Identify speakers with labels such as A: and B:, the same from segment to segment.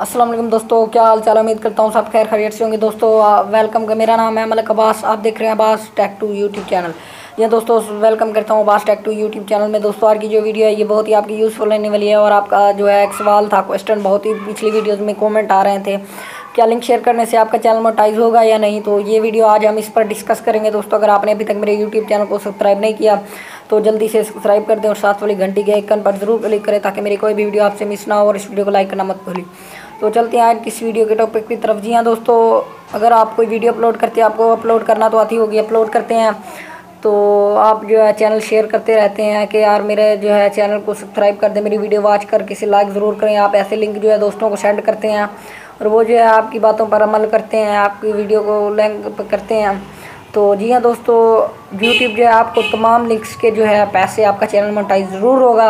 A: अस्सलाम वालेकुम दोस्तों, क्या हाल चाल। उम्मीद करता हूँ सब खैर खैरियत से होंगे। दोस्तों वेलकम। मेरा नाम है मलिक अब्बास। आप देख रहे हैं Abbas tech two YouTube channel. जी दोस्तों, वेलकम करता हूँ Abbas tech two YouTube channel में। दोस्तों आज की जो वीडियो है ये बहुत ही आपकी यूज़फुल रहने वाली है। और आपका जो है एक सवाल था, क्वेश्चन बहुत ही पिछली वीडियोज़ में कॉमेंट आ रहे थे, क्या लिंक शेयर करने से आपका चैनल मोनेटाइज होगा या नहीं। तो ये वीडियो आज हम इस पर डिस्कस करेंगे। दोस्तों अगर आपने अभी तक मेरे यूट्यूब चैनल को सब्सक्राइब नहीं किया तो जल्दी से सब्सक्राइब कर दें और साथ वाली घंटी के आइकन पर जरूर क्लिक करें ताकि मेरी कोई भी वीडियो आपसे मिस ना हो। और इस वीडियो को लाइक करना मत भूलिए। तो चलते हैं आज किस वीडियो के टॉपिक की तरफ। जी हाँ दोस्तों, अगर आप कोई वीडियो अपलोड करते हैं, आपको अपलोड करना तो आती होगी, अपलोड करते हैं तो आप जो है चैनल शेयर करते रहते हैं कि यार मेरे जो है चैनल को सब्सक्राइब कर दें, मेरी वीडियो वॉच कर किसी लाइक ज़रूर करें। आप ऐसे लिंक जो है दोस्तों को सेंड करते हैं और वो जो है आपकी बातों पर अमल करते हैं, आपकी वीडियो को लिंक करते हैं। तो जी हाँ दोस्तों, यूट्यूब जो है आपको तमाम लिंक्स के जो है पैसे, आपका चैनल मोनेटाइज ज़रूर होगा।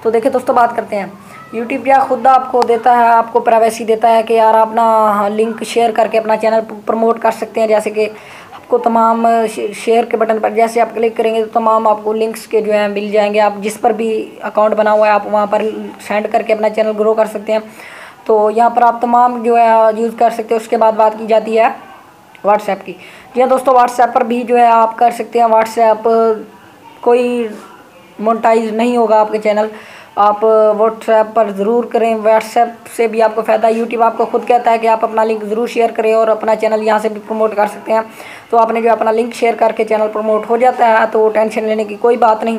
A: तो देखिए दोस्तों, बात करते हैं। यूट्यूब या खुद आपको देता है, आपको प्राइवेसी देता है कि यार अपना लिंक शेयर करके अपना चैनल प्रमोट कर सकते हैं। जैसे कि आपको तमाम शेयर के बटन पर जैसे आप क्लिक करेंगे तो तमाम आपको लिंक्स के जो है मिल जाएंगे। आप जिस पर भी अकाउंट बना हुआ है आप वहाँ पर सेंड करके अपना चैनल ग्रो कर सकते हैं। तो यहाँ पर आप तमाम जो है यूज़ कर सकते हैं। उसके बाद बात की जाती है व्हाट्सएप की। जी हाँ दोस्तों, व्हाट्सएप पर भी जो है आप कर सकते हैं। व्हाट्सएप कोई मोनेटाइज नहीं होगा आपके चैनल, आप व्हाट्सएप पर ज़रूर करें। व्हाट्सएप से भी आपको फ़ायदा, यूट्यूब आपको खुद कहता है कि आप अपना लिंक ज़रूर शेयर करें और अपना चैनल यहाँ से भी प्रमोट कर सकते हैं। तो आपने जो अपना लिंक शेयर करके चैनल प्रमोट हो जाता है, तो टेंशन लेने की कोई बात नहीं।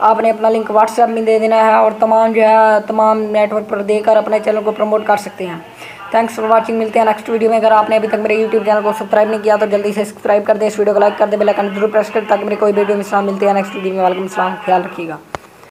A: आपने अपना लिंक व्हाट्सएप में दे देना है और तमाम नेटवर्क पर देकर अपने चैनल को प्रमोट कर सकते हैं। Thanks for watching. मिलते हैं नेक्स्ट वीडियो में। अगर आपने अभी तक मेरे यूट्यूब चैनल को सब्सक्राइब नहीं किया तो जल्दी से सब्सक्राइब कर दें, इस वीडियो को लाइक कर दें, बेल आइकन जरूर प्रेस करें ताकि मेरे कोई वीडियो मिस ना। मिलते हैं नेक्स्ट वीडियो में। वालेकुम सलाम, ख्याल रखिएगा।